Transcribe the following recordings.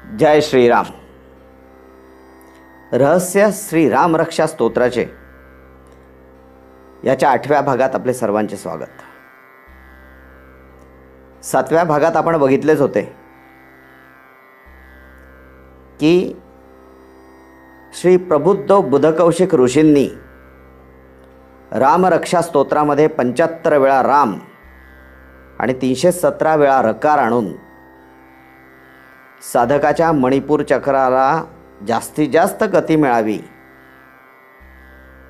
जय श्रीराम. रहस्य श्री राम रक्षा स्तोत्राचे याच्या 8व्या भागात आपले सर्वांचे स्वागत. 7व्या भागात आपण बघितलेच होते की श्री प्रबुद्ध बुधकौशिक ऋषींनी रामरक्षा स्तोत्रामध्ये 75 वेळा राम आणि 317 वेळा रकार आणून साधकाच्या मणिपूर चक्राला जास्तीत जास्त गती मिळावी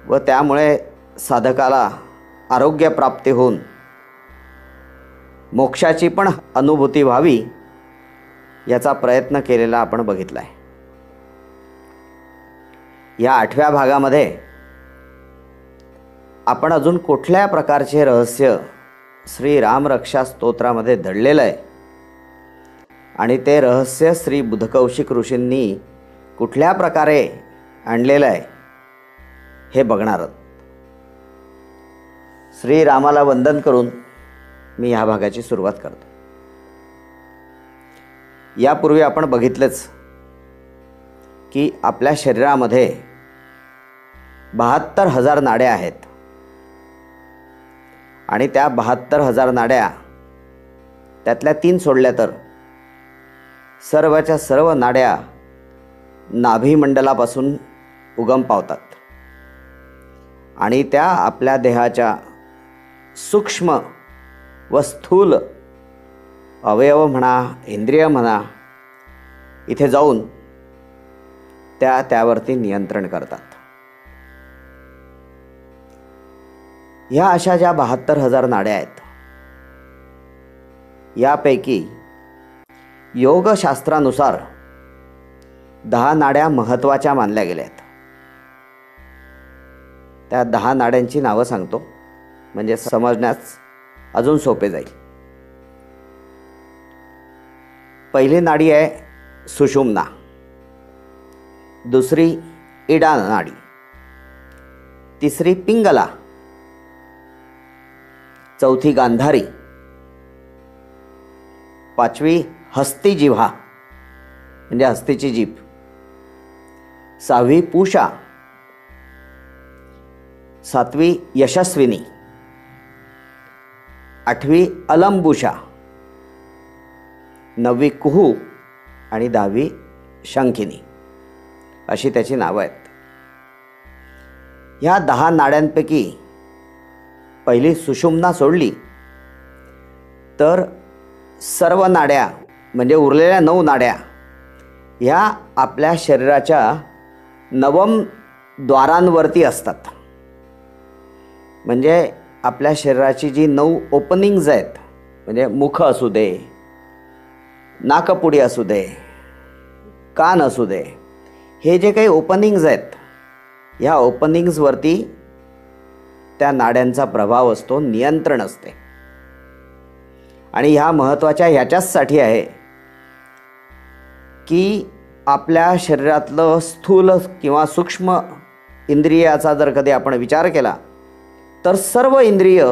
व त्यामुळे साधकाला आरोग्य प्राप्ती होऊन मोक्षाची पण अनुभूती व्हावी याचा प्रयत्न केलेला आपण बघितला आहे. या 8व्या भागामध्ये आपण अजून कुठल्या प्रकारचे रहस्य श्री रामरक्षा स्तोत्रामध्ये दडलेलं आहे आणि ते रहस्य श्री बुधकौशिक ऋषींनी कुठल्या प्रकारे आणलेलं आहे हे बघणार आहोत. श्री रामाला वंदन करून मी ह्या भागाची सुरुवात करतो. यापूर्वी आपण बघितलंच की आपल्या शरीरामध्ये 72,000 नाड्या आहेत आणि त्या 72,000 नाड्या त्यातल्या 3 सोडल्या तर सर्वच्या सर्व नाड्या नाभीमंडलापासून उगम पावतात आणि त्या आपल्या देहाच्या सूक्ष्म व स्थूल अवयव म्हणा, इंद्रिय म्हणा, इथे जाऊन त्यावरती नियंत्रण करतात. ह्या अशा ज्या 72,000 नाड्या आहेत यापैकी योगशास्त्रानुसार 10 नाड्या महत्त्वाच्या मानल्या गेल्या आहेत. त्या 10 नाड्यांची नावं सांगतो म्हणजे समजण्यास अजून सोपे जाईल. पहिली नाडी आहे सुषुम्ना, दुसरी इडा नाडी, तिसरी पिंगला, चौथी गांधारी, 5वी हस्ती जिव्हा म्हणजे हस्तीची जीभ, 6वी पूषा, 7वी यशस्विनी, 8वी अलंबुषा, 9वी कुहू आणि 10वी शंखिनी अशी त्याची नावं आहेत. ह्या 10 नाड्यांपैकी पहिली सुषुम्ना सोडली तर सर्व नाड्या म्हणजे उरलेल्या 9 नाड्या ह्या आपल्या शरीराच्या 9 द्वारांवरती असतात. म्हणजे आपल्या शरीराची जी 9 ओपनिंग्ज आहेत म्हणजे मुख असू दे, नाकपुडी असू दे, कान असू दे, हे जे काही ओपनिंग्ज आहेत ह्या ओपनिंग्जवरती त्या नाड्यांचा प्रभाव असतो, नियंत्रण असते. आणि ह्या महत्त्वाच्या ह्याच्याचसाठी आहे की आपल्या शरीरातलं स्थूल किंवा सूक्ष्म इंद्रियाचा जर कधी आपण विचार केला तर सर्व इंद्रिय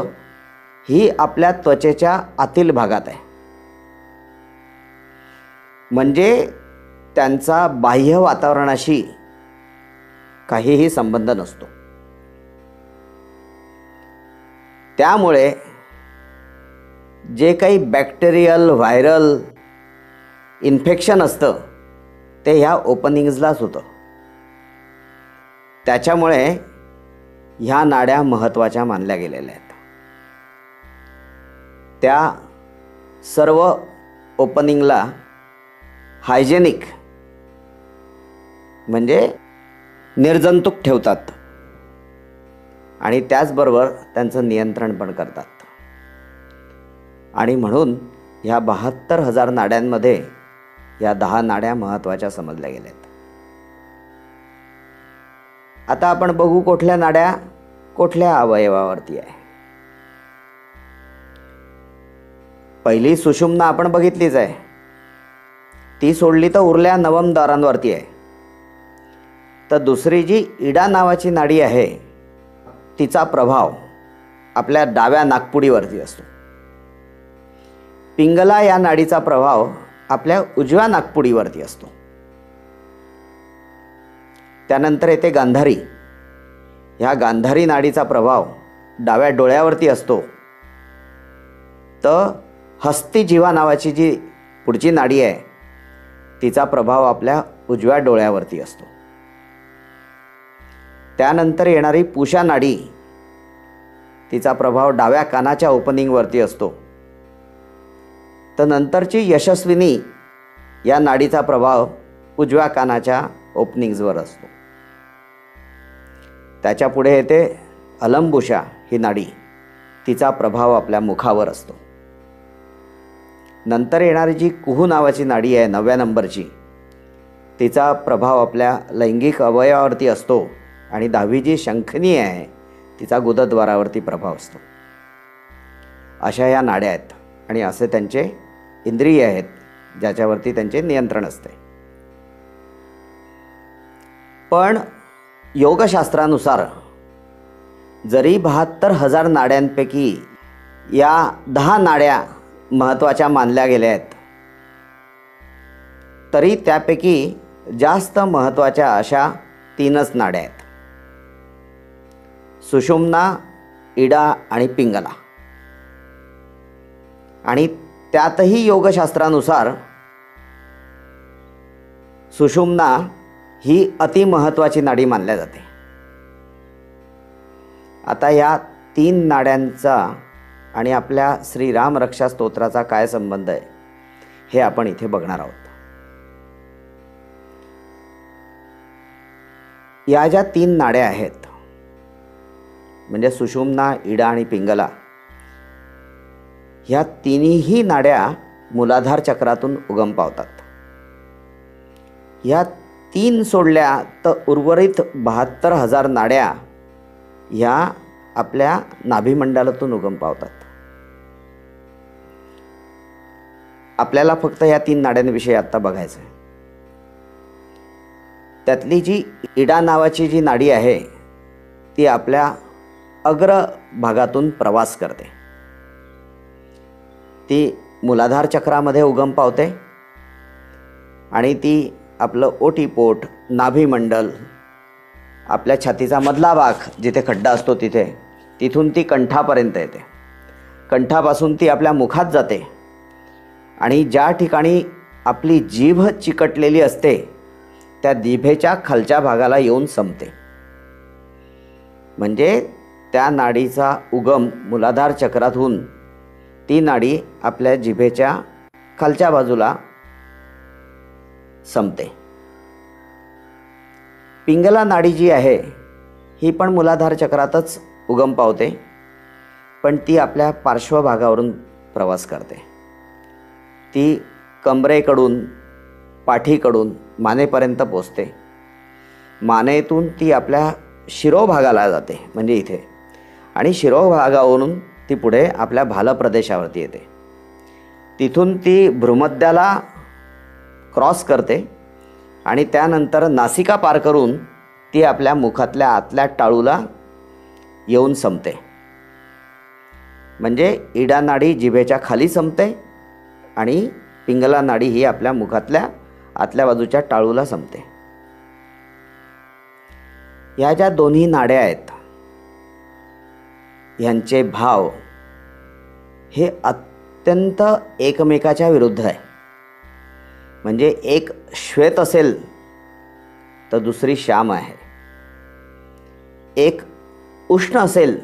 ही आपल्या त्वचेच्या आतील भागात आहे. म्हणजे त्यांचा बाह्य वातावरणाशी काहीही संबंध नसतो. त्यामुळे जे काही बॅक्टेरियल व्हायरल इन्फेक्शन असतं ते ह्या ओपनिंग्जलाच होतं. त्याच्यामुळे ह्या नाड्या महत्त्वाच्या मानल्या गेलेल्या आहेत. त्या सर्व ओपनिंगला हायजेनिक म्हणजे निर्जंतुक ठेवतात आणि त्याचबरोबर त्यांचं नियंत्रण पण करतात. आणि म्हणून ह्या 72,000 नाड्यांमध्ये या 10 नाड्या महत्त्वाच्या समजल्या गेल्यात. आता आपण बघू कुठल्या नाड्या कुठल्या अवयवावरती आहे. पहिली सुषुम्ना आपण बघितलीच आहे, ती सोडली तर उरल्या 9 द्वारांवरती आहे. तर दुसरी जी इडा नावाची नाडी आहे तिचा प्रभाव आपल्या डाव्या नाकपुडीवरती असतो. पिंगला या नाडीचा प्रभाव आपल्या उजव्या नाकपुडीवरती असतो. त्यानंतर येते गांधारी. ह्या गांधारी नाडीचा प्रभाव डाव्या डोळ्यावरती असतो. तर हस्तिजिव्हा नावाची जी पुढची नाडी आहे तिचा प्रभाव आपल्या उजव्या डोळ्यावरती असतो. त्यानंतर येणारी पूषा नाडी, तिचा प्रभाव डाव्या कानाच्या ओपनिंगवरती असतो. तर नंतरची यशस्विनी या नाडीचा प्रभाव उजव्या कानाच्या ओपनिंग्सवर असतो. त्याच्या पुढे येते अलंबुषा ही नाडी, तिचा प्रभाव आपल्या मुखावर असतो. नंतर येणारी जी कुहू नावाची नाडी आहे 9व्या नंबरची, तिचा प्रभाव आपल्या लैंगिक अवयवावरती असतो. आणि 10वी जी शंखनी आहे तिचा गुदद्वारावरती प्रभाव असतो. अशा या नाड्या आहेत आणि असे त्यांचे इंद्रिय आहेत ज्याच्यावरती त्यांचे नियंत्रण असते. पण योगशास्त्रानुसार जरी 72,000 नाड्यांपैकी या 10 नाड्या महत्त्वाच्या मानल्या गेल्या आहेत, तरी त्यापैकी जास्त महत्त्वाच्या अशा 3च नाड्या आहेत: सुषुम्ना, इडा आणि पिंगला. आणि त्यातही योगशास्त्रानुसार सुषुम्ना ही अतिमहत्त्वाची नाडी मानल्या जाते. आता या 3 नाड्यांचा आणि आपल्या श्रीराम रक्षा स्तोत्राचा काय संबंध आहे हे आपण इथे बघणार आहोत. या ज्या 3 नाड्या आहेत म्हणजे सुषुम्ना, इडा आणि पिंगला, ह्या तिन्ही नाड्या मूलाधार चक्रातून उगम पावतात. या 3 सोडल्या तर उर्वरित 72,000 नाड्या ह्या आपल्या नाभिमंडलातून उगम पावतात. आपल्याला फक्त या 3 नाड्यांविषयी आत्ता बघायचं आहे. त्यातली जी इडा नावाची जी नाडी आहे ती आपल्या अग्र भागातून प्रवास करते. ती मूलाधार चक्रामध्ये उगम पावते आणि ती आपलं ओटीपोट, नाभिमंडल, आपल्या छातीचा मधला भाग जिथे खड्डा असतो तिथून ती कंठापर्यंत येते. कंठापासून ती आपल्या मुखात जाते आणि ज्या ठिकाणी आपली जीभ चिकटलेली असते त्या जिभेच्या खालच्या भागाला येऊन संपते. म्हणजे त्या नाडीचा उगम मूलाधार चक्रातून ती नाडी आपल्या जिभेच्या खालच्या बाजूला संपते. पिंगला नाडी जी आहे ही पण मूलाधार चक्रातच उगम पावते, पण ती आपल्या पार्श्वभागावरून प्रवास करते. ती कमरेकडून, पाठीकडून मानेपर्यंत पोचते. मानेतून ती आपल्या शिरोभागाला जाते म्हणजे इथे, आणि शिरोभागावरून ती पुढे आपल्या भाल प्रदेशावरती येते. तिथून ती भ्रूमध्याला क्रॉस करते आणि त्यानंतर नासिका पार करून ती आपल्या मुखातल्या आतल्या टाळूला येऊन संपते. म्हणजे इडा नाडी जिभेच्या खाली संपते आणि पिंगला नाडी ही आपल्या मुखातल्या आतल्या बाजूच्या टाळूला संपते. या ज्या दोन्ही नाड्या आहेत यांचे भाव हे अत्यंत एकमेकाच्या विरुद्ध आहे. म्हणजे एक श्वेत असेल तर दुसरी श्याम आहे, एक उष्ण असेल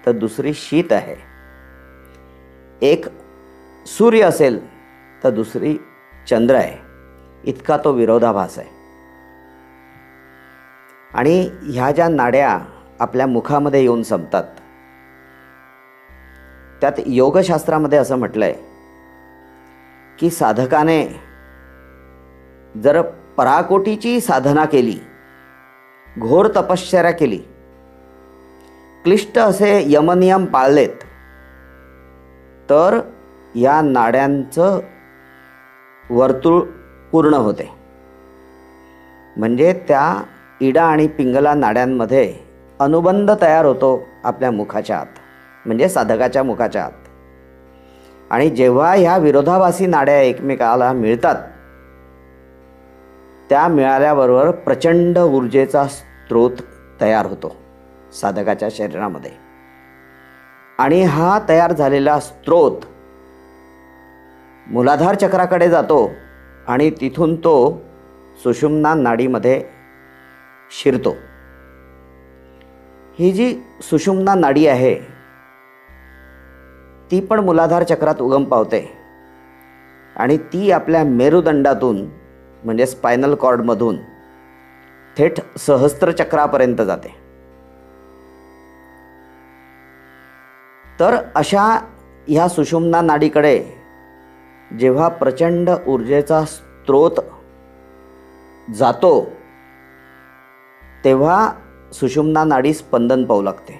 तर दुसरी शीत आहे, एक सूर्य असेल तर दुसरी चंद्र आहे. इतका तो विरोधाभास आहे. आणि ह्या ज्या नाड्या आपल्या मुखामध्ये येऊन संपतात त्यात योगशास्त्रामध्ये असं म्हटलं आहे की साधकाने जर पराकोटीची साधना केली, घोर तपश्चर्या केली, क्लिष्ट असे यमनियम पाळलेत, तर या नाड्यांचं वर्तुळ पूर्ण होते. म्हणजे त्या इडा आणि पिंगला नाड्यांमध्ये अनुबंध तयार होतो आपल्या मुखाच्या आत, म्हणजे साधकाच्या मुखाच्या आत. आणि जेव्हा ह्या विरोधाभासी नाड्या एकमेकाला मिळतात, त्या मिळाल्याबरोबर प्रचंड ऊर्जेचा स्रोत तयार होतो साधकाच्या शरीरामध्ये. आणि हा तयार झालेला स्रोत मूलाधार चक्राकडे जातो आणि तिथून तो सुषुम्ना नाडीमध्ये शिरतो. ही जी सुषुम्ना नाडी आहे ती पण मूलाधार चक्रात उगम पावते आणि ती आपल्या मेरुदंडातून म्हणजे स्पायनल कॉर्डमधून थेट सहस्त्रचक्रापर्यंत जाते. तर अशा ह्या सुषुम्ना नाडीकडे जेव्हा प्रचंड ऊर्जेचा स्रोत जातो तेव्हा सुषुम्ना नाडी स्पंदन पाहू लागते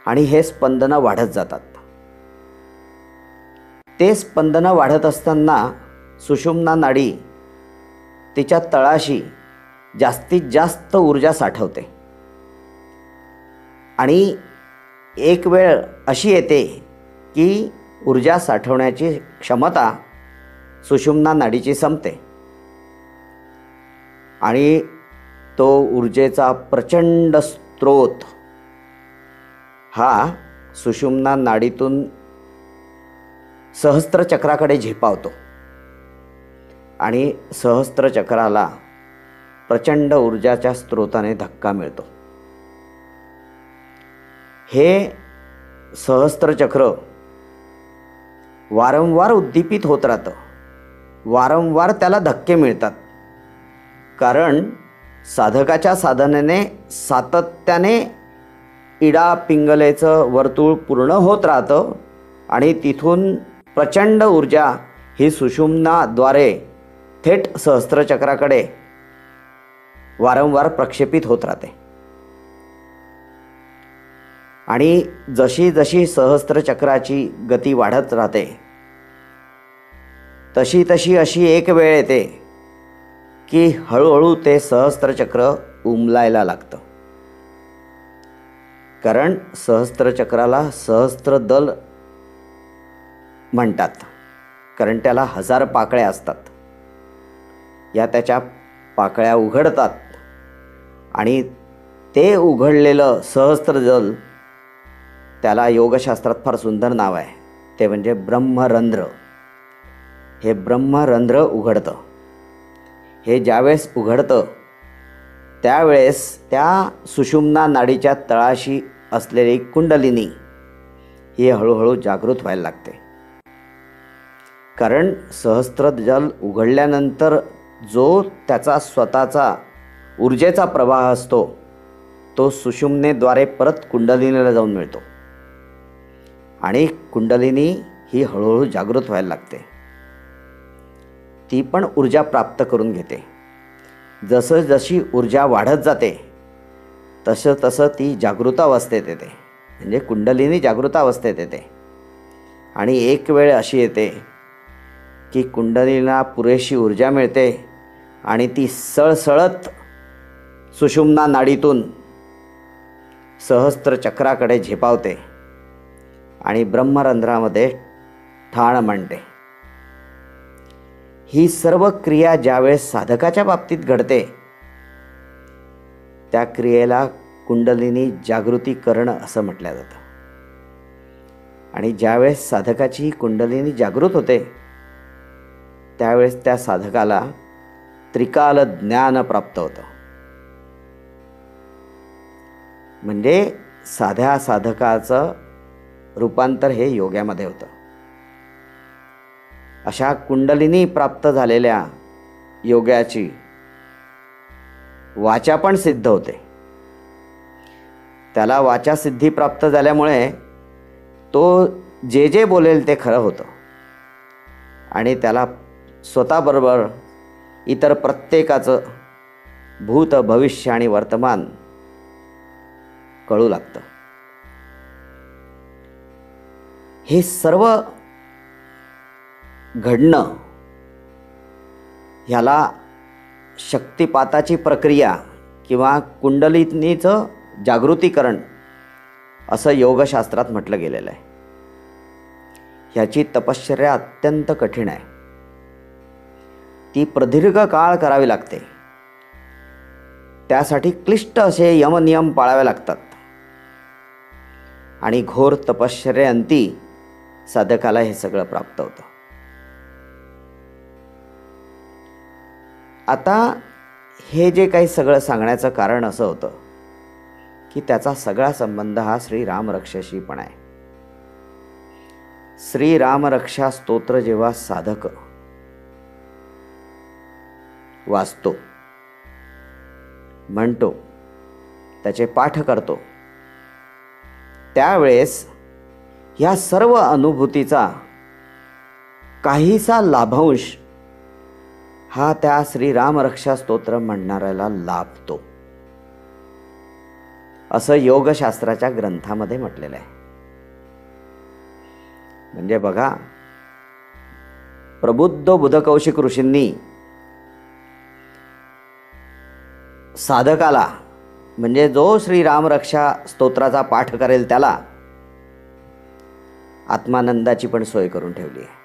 आणि हे स्पंदनं वाढत जातात. ते स्पंदनं वाढत असताना सुषुम्ना नाडी तिच्या तळाशी जास्तीत जास्त ऊर्जा साठवते आणि एक वेळ अशी येते की ऊर्जा साठवण्याची क्षमता सुषुम्ना नाडीची संपते आणि तो ऊर्जेचा प्रचंड स्रोत हा सुषुम्ना नाडीतून सहस्त्रचक्राकडे झेपावतो आणि सहस्त्रचक्राला प्रचंड ऊर्जाच्या स्रोताने धक्का मिळतो. हे सहस्त्रचक्र वारंवार उद्दीपित होत राहतं, वारंवार त्याला धक्के मिळतात, कारण साधकाच्या साधनेने सातत्याने इडा पिंगलेचं वर्तुळ पूर्ण होत राहतं आणि तिथून प्रचंड ऊर्जा ही सुषुम्नाद्वारे थेट सहस्त्रचक्राकडे वारंवार प्रक्षेपित होत राहते. आणि जशी जशी सहस्त्रचक्राची गती वाढत राहते तशी तशी अशी एक वेळ येते की हळूहळू ते सहस्त्रचक्र उमलायला लागतं. कारण सहस्त्रचक्राला सहस्त्रदल म्हणतात, कारण त्याला 1000 पाकळ्या असतात. या त्याच्या पाकळ्या उघडतात आणि ते उघडलेलं सहस्त्रदल, त्याला योगशास्त्रात फार सुंदर नाव आहे, ते म्हणजे ब्रह्मरंध्र. हे ब्रह्मरंध्र उघडतं. हे ज्यावेळेस उघडतं त्यावेळेस त्या सुषुम्ना नाडीच्या तळाशी असलेली कुंडलिनी ही हळूहळू जागृत व्हायला लागते. कारण सहस्त्रजल उघडल्यानंतर जो त्याचा स्वतःचा ऊर्जेचा प्रवाह असतो तो सुषुम्नेद्वारे परत कुंडलिनीला जाऊन मिळतो आणि कुंडलिनी ही हळूहळू जागृत व्हायला लागते. ती पण ऊर्जा प्राप्त करून घेते. जसं जशी ऊर्जा वाढत जाते तसं तसं ती जागृतावस्थेत येते, म्हणजे कुंडलिनी जागृतावस्थेत येते. आणि एक वेळ अशी येते की कुंडलिनीला पुरेशी ऊर्जा मिळते आणि ती सळसळत सुषुम्ना नाडीतून सहस्त्रचक्राकडे झेपावते आणि ब्रह्मरंध्रामध्ये ठाण मांडते. ही सर्व क्रिया ज्यावेळेस साधकाच्या बाबतीत घडते त्या क्रियेला कुंडलिनी जागृतीकरण असं म्हटलं जातं. आणि ज्यावेळेस साधकाची कुंडलिनी जागृत होते त्यावेळेस त्या साधकाला त्रिकाल ज्ञान प्राप्त होतं. म्हणजे साध्या साधकाचं रूपांतर हे योग्यामध्ये होतं. अशा कुंडलिनी प्राप्त झालेल्या योग्याची वाचा पण सिद्ध होते. त्याला वाचा सिद्धी प्राप्त झाल्यामुळे तो जे जे बोलेल ते खरं होतं आणि त्याला स्वतःबरोबर इतर प्रत्येकाचं भूत भविष्य आणि वर्तमान कळू लागतं. हे सर्व घडणं ह्याला शक्तिपाताची प्रक्रिया किंवा कुंडलिनीचं जागृतीकरण असं योगशास्त्रात म्हटलं गेलेलं आहे. ह्याची तपश्चर्या अत्यंत कठीण आहे. ती प्रदीर्घ काळ करावी लागते. त्यासाठी क्लिष्ट असे यमनियम पाळावे लागतात आणि घोर तपश्चर्येअंती साधकाला हे सगळं प्राप्त होतं. आता हे जे काही सगळं सांगण्याचं कारण असं होतं की त्याचा सगळा संबंध हा श्रीरामरक्षाशी पण आहे. श्रीरामरक्षा स्तोत्र जेव्हा साधक वाचतो, म्हणतो, त्याचे पाठ करतो, त्यावेळेस या सर्व अनुभूतीचा काहीसा लाभांश हा त्या श्रीरामरक्षा स्तोत्र म्हणणाऱ्याला लाभतो, असं योगशास्त्राच्या ग्रंथामध्ये म्हटलेलं आहे. म्हणजे बघा, प्रबुद्ध बुधकौशिक ऋषींनी साधकाला, म्हणजे जो श्रीरामरक्षा स्तोत्राचा पाठ करेल त्याला आत्मानंदाची पण सोय करून ठेवली आहे.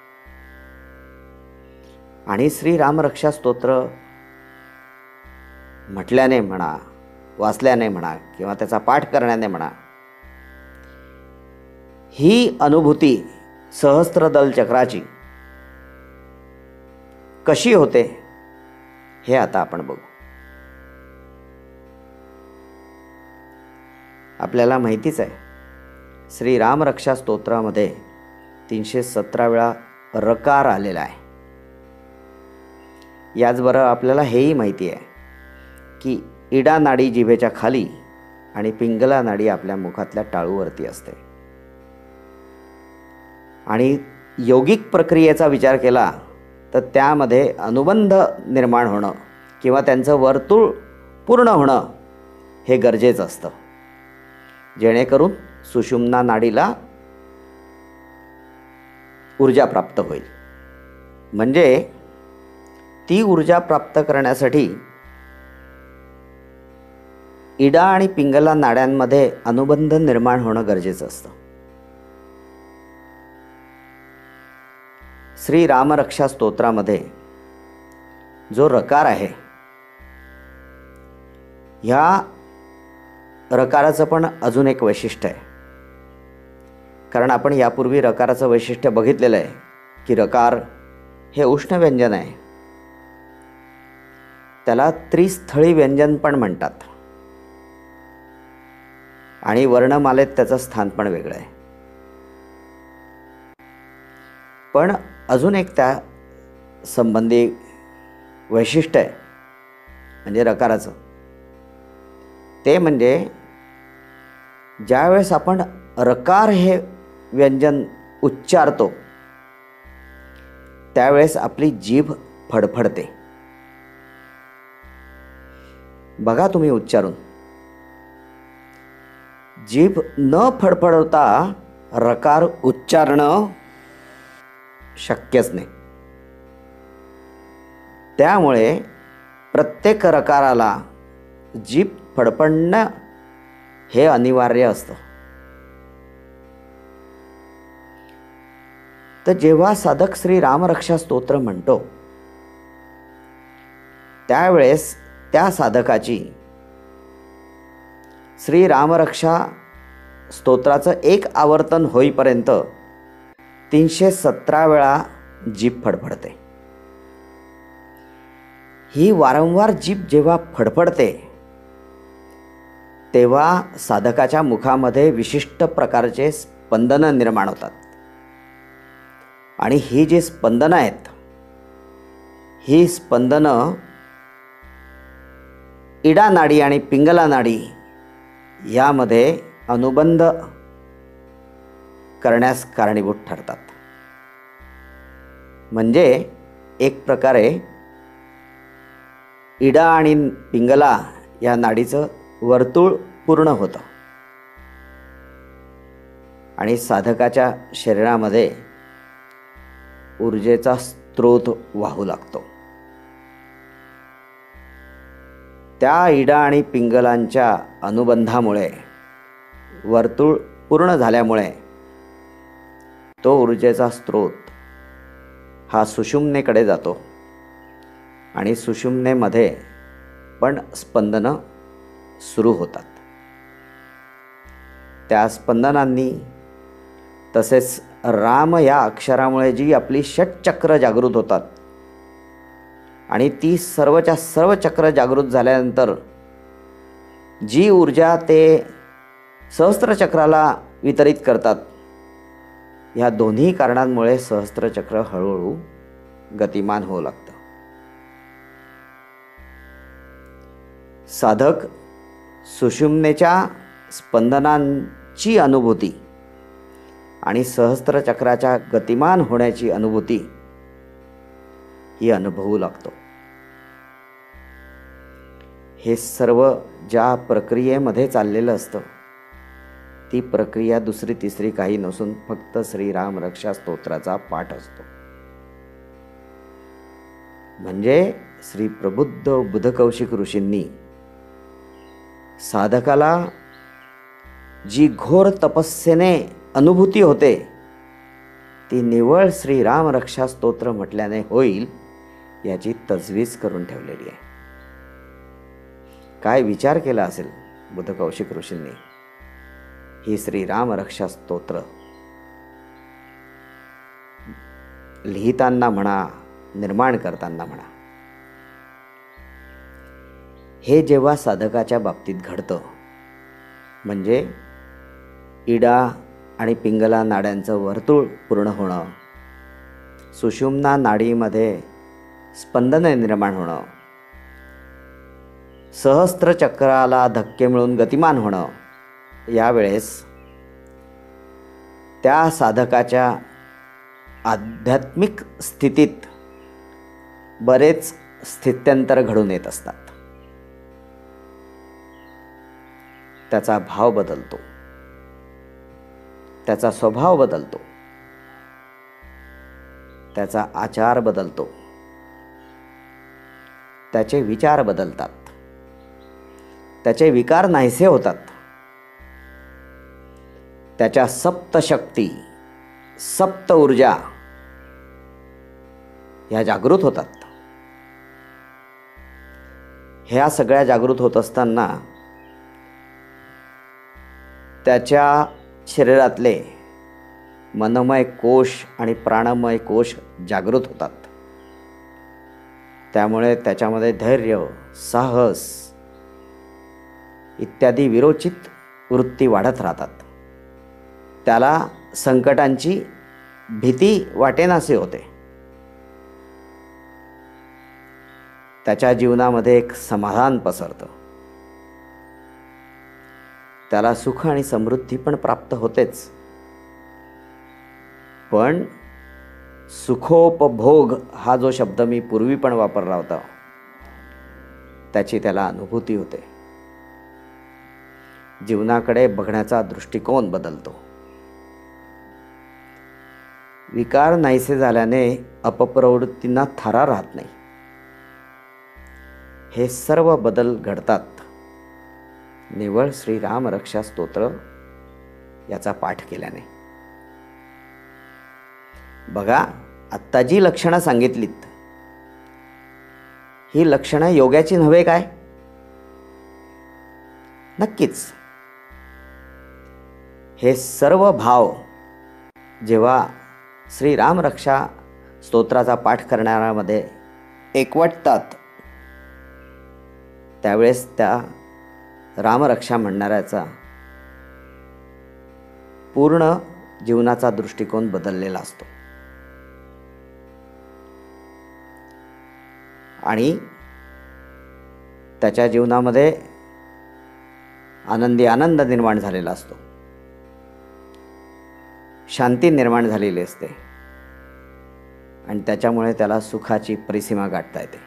आणि श्रीरामरक्षा स्तोत्र म्हटल्याने म्हणा, वाचल्याने म्हणा, किंवा त्याचा पाठ करण्याने म्हणा, ही अनुभूती सहस्त्रदल चक्राची कशी होते हे आता आपण बघू. आपल्याला माहितीच आहे, श्रीरामरक्षा स्तोत्रामध्ये 317 वेळा रकार आलेला आहे. याचबरोबर आपल्याला हेही माहिती आहे की इडा नाडी जिभेच्या खाली आणि पिंगला नाडी आपल्या मुखातल्या टाळूवरती असते. आणि योगिक प्रक्रियेचा विचार केला तर त्यामध्ये अनुबंध निर्माण होणं किंवा त्यांचं वर्तुळ पूर्ण होणं हे गरजेचं असतं, जेणेकरून सुषुम्ना नाडीला ऊर्जा प्राप्त होईल. म्हणजे ती ऊर्जा प्राप्त करण्यासाठी इडा आणि पिंगला नाड्यांमध्ये अनुबंध निर्माण होणं गरजेचं असतं. श्रीरामरक्षा स्तोत्रामध्ये जो रकार आहे, ह्या रकाराचं पण अजून एक वैशिष्ट्य आहे. कारण आपण यापूर्वी रकाराचं वैशिष्ट्य बघितलेलं आहे की रकार हे उष्ण व्यंजन आहे. त्याला त्रिस्थळी व्यंजन पण म्हणतात आणि वर्णमालेत त्याचं स्थान पण वेगळं आहे. पण अजून एक त्या संबंधी वैशिष्ट्य आहे म्हणजे रकाराचं, ते म्हणजे ज्यावेळेस आपण रकार हे व्यंजन उच्चारतो त्यावेळेस आपली जीभ फडफडते. बघा तुम्ही उच्चारून, जीभ न फडफडवता रकार उच्चारणं शक्यच नाही. त्यामुळे प्रत्येक रकाराला जीभ फडफडणं हे अनिवार्य असतं. तर जेव्हा साधक श्रीरामरक्षा स्तोत्र म्हणतो त्यावेळेस त्या साधकाची श्रीरामरक्षा स्तोत्राचं एक आवर्तन होईपर्यंत 317 वेळा जीभ फडफडते. ही वारंवार जीभ जेव्हा फडफडते तेव्हा साधकाच्या मुखामध्ये विशिष्ट प्रकारचे स्पंदनं निर्माण होतात. आणि ही जी स्पंदनं आहेत, ही स्पंदनं इडा नाडी आणि पिंगला नाडी यामध्ये अनुबंध करण्यास कारणीभूत ठरतात. म्हणजे एक प्रकारे इडा आणि पिंगला या नाडीचं वर्तुळ पूर्ण होतं आणि साधकाच्या शरीरामध्ये ऊर्जेचा स्रोत वाहू लागतो. त्या इडा आणि पिंगलांच्या अनुबंधामुळे, वर्तुळ पूर्ण झाल्यामुळे तो ऊर्जेचा स्रोत हा सुषुम्नेकडे जातो आणि सुषुम्नेमध्ये पण स्पंदनं सुरू होतात. त्या स्पंदनांनी तसेच राम या अक्षरामुळे जी आपली षटचक्र जागृत होतात आणि ती सर्वच्या सर्व चक्र जागृत झाल्यानंतर जी ऊर्जा ते सहस्त्रचक्राला वितरित करतात, ह्या दोन्ही कारणांमुळे सहस्त्रचक्र हळूहळू गतिमान होऊ लागतं. साधक सुषुम्नेच्या स्पंदनांची अनुभूती आणि सहस्त्रचक्राच्या गतिमान होण्याची अनुभूती ही अनुभवू लागतो. हे सर्व ज्या प्रक्रियेमध्ये चाललेलं असतं, ती प्रक्रिया दुसरी तिसरी काही नसून फक्त श्रीराम रक्षा स्तोत्राचा पाठ असतो. म्हणजे श्री प्रबुद्ध बुधकौशिक ऋषींनी साधकाला जी घोर तपस्येने अनुभूती होते, ती निव्वळ श्रीराम रक्षा स्तोत्र म्हटल्याने होईल याची तजवीज करून ठेवलेली आहे. काय विचार केला असेल बुधकौशिक ऋषींनी ही श्रीराम रक्षा स्तोत्र लिहिताना म्हणा, निर्माण करताना म्हणा. हे जेव्हा साधकाच्या बाबतीत घडतं, म्हणजे इडा आणि पिंगला नाड्यांचं वर्तुळ पूर्ण होणं, सुषुम्ना नाडीमध्ये स्पंदने निर्माण होणं, सहस्त्रचक्राला धक्के मिळून गतिमान होणं, यावेळेस त्या साधकाच्या आध्यात्मिक स्थितीत बरेच स्थित्यंतर घडून येत असतात. त्याचा भाव बदलतो, त्याचा स्वभाव बदलतो, त्याचा आचार बदलतो, त्याचे विचार बदलतात, त्याचे विकार नाहीसे होतात, त्याच्या सप्तशक्ती, सप्त ऊर्जा ह्या जागृत होतात. ह्या सगळ्या जागृत होत असताना त्याच्या शरीरातले मनमय कोश आणि प्राणमय कोश जागृत होतात. त्यामुळे त्याच्यामध्ये धैर्य, साहस इत्यादी विरोचित वृत्ती वाढत राहतात. त्याला संकटांची भीती वाटेनासे होते. त्याच्या जीवनामध्ये एक समाधान पसरतं. त्याला सुख आणि समृद्धी पण प्राप्त होतेच, पण सुखोपभोग हा जो शब्द मी पूर्वी पण वापरला होता, त्याची त्याला अनुभूती होते. जीवनाकडे बघण्याचा दृष्टिकोन बदलतो. विकार नाहीसे झाल्याने अपप्रवृत्तींना थारा राहत नाही. हे सर्व बदल घडतात निव्वळ श्रीराम रक्षा स्तोत्र याचा पाठ केल्याने. बघा, आत्ता जी लक्षणं सांगितलीत, ही लक्षणं योग्याची नव्हे काय? नक्कीच. हे सर्व भाव जेव्हा श्रीराम रक्षा स्तोत्राचा पाठ करणाऱ्यामध्ये एकवटतात, त्यावेळेस त्या रामरक्षा म्हणणाऱ्याचा पूर्ण जीवनाचा दृष्टिकोन बदललेला असतो आणि त्याच्या जीवनामध्ये आनंदी आनंद निर्माण झालेला असतो, शांती निर्माण झालेली असते आणि त्याच्यामुळे त्याला सुखाची परिसीमा गाठता येते.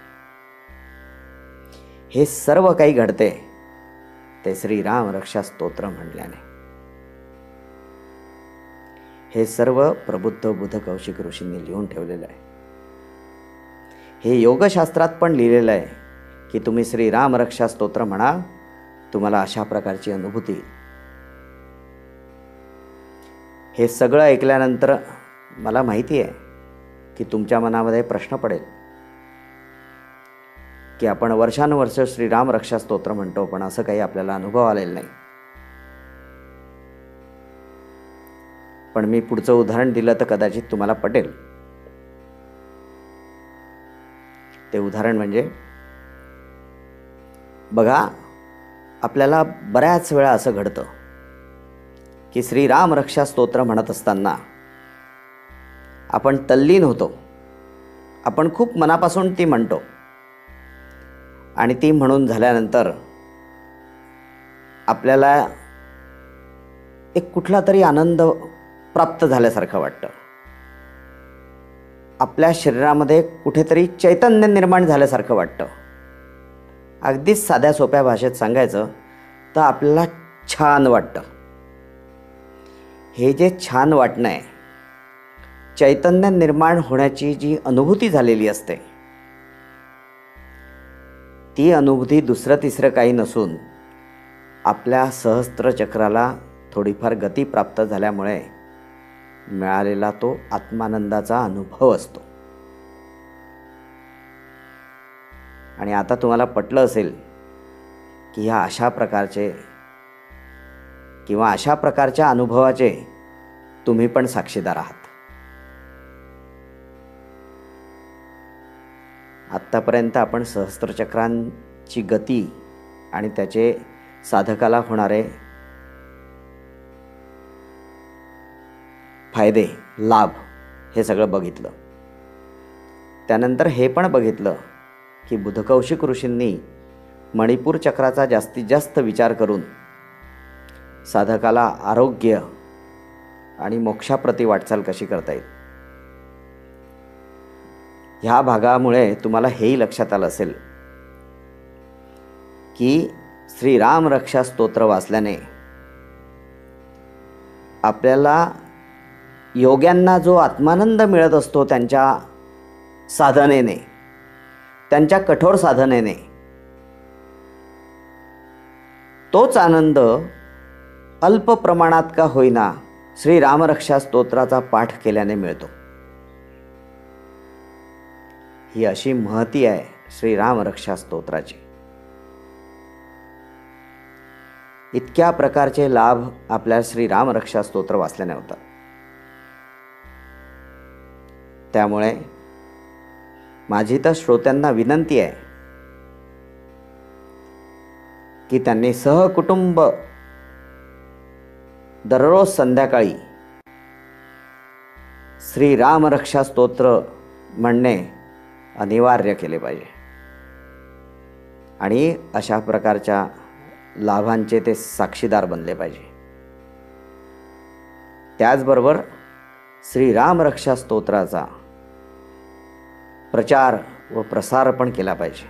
हे सर्व काही घडते ते श्रीराम रक्षा स्तोत्र म्हणल्याने. हे सर्व प्रबुद्ध बुधकौशिक ऋषींनी लिहून ठेवलेलं आहे. हे योगशास्त्रात पण लिहिलेलं आहे की तुम्ही श्रीराम रक्षा स्तोत्र म्हणा, तुम्हाला अशा प्रकारची अनुभूती. हे सगळं ऐकल्यानंतर मला माहिती आहे की तुमच्या मनामध्ये प्रश्न पडेल की आपण वर्षानुवर्ष श्रीराम रक्षा स्तोत्र म्हणतो, पण असं काही आपल्याला अनुभव आलेला नाही. पण मी पुढचं उदाहरण दिलं तर कदाचित तुम्हाला पटेल. ते उदाहरण म्हणजे, बघा, आपल्याला बऱ्याच वेळा असं घडतं की श्रीराम रक्षा स्तोत्र म्हणत असताना आपण तल्लीन होतो. आपण खूप मनापासून ती म्हणतो आणि ती म्हणून झाल्यानंतर आपल्याला एक कुठला तरी आनंद प्राप्त झाल्यासारखं वाटतं. आपल्या शरीरामध्ये कुठेतरी चैतन्य निर्माण झाल्यासारखं वाटतं. अगदीच साध्या सोप्या भाषेत सांगायचं तर आपल्याला छान वाटतं. हे जे छान वाटणं आहे, चैतन्य निर्माण होण्याची जी अनुभूती झालेली असते, ती अनुभूती दुसरं तिसरं काही नसून आपल्या सहस्त्रचक्राला थोडीफार गती प्राप्त झाल्यामुळे मिळालेला तो आत्मानंदाचा अनुभव असतो. आणि आता तुम्हाला पटलं असेल की ह्या अशा प्रकारचे किंवा अशा प्रकारच्या अनुभवाचे तुम्ही पण साक्षीदार आहात. आत्तापर्यंत आपण सहस्त्रचक्रांची गती आणि त्याचे साधकाला होणारे फायदे, लाभ हे सगळं बघितलं. त्यानंतर हे पण बघितलं की बुधकौशिक ऋषींनी मणिपूर चक्राचा जास्तीत जास्त विचार करून साधकाला आरोग्य आणि मोक्षाप्रती वाटचाल कशी करता येईल. ह्या भागामुळे तुम्हाला हेही लक्षात आलं असेल की श्रीराम रक्षा स्तोत्र वाचल्याने आपल्याला योग्यांना जो आत्मानंद मिळत असतो त्यांच्या साधनेने, त्यांच्या कठोर साधनेने, तोच आनंद अल्प प्रमाणात का होईना श्रीरामरक्षा स्तोत्राचा पाठ केल्याने मिळतो. ही अशी महती आहे श्रीरामरक्षा स्तोत्राची. इतक्या प्रकारचे लाभ आपल्या श्रीरामरक्षा स्तोत्र वाचल्याने होतात. त्यामुळे माझी तर श्रोत्यांना विनंती आहे की त्यांनी सहकुटुंब दररोज संध्याकाळी श्रीरामरक्षा स्तोत्र म्हणणे अनिवार्य केले पाहिजे आणि अशा प्रकारच्या लाभांचे ते साक्षीदार बनले पाहिजे. त्याचबरोबर श्रीरामरक्षा स्तोत्राचा प्रचार व प्रसार पण केला पाहिजे.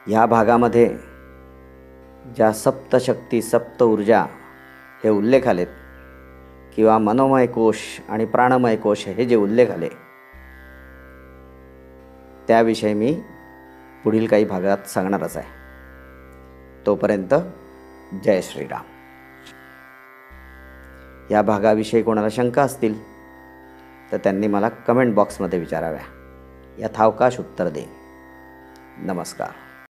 या भागामध्ये ज्या सप्तशक्ती, सप्त ऊर्जा हे उल्लेख आलेत किंवा मनोमय कोश आणि प्राणमय कोश हे जे उल्लेख आले, त्याविषयी मी पुढील काही भागात सांगणारच आहे. तोपर्यंत जय श्रीराम. या भागाविषयी कोणाला शंका असतील तर त्यांनी मला कमेंट बॉक्समध्ये विचाराव्या. यथावकाश उत्तर देईन. नमस्कार.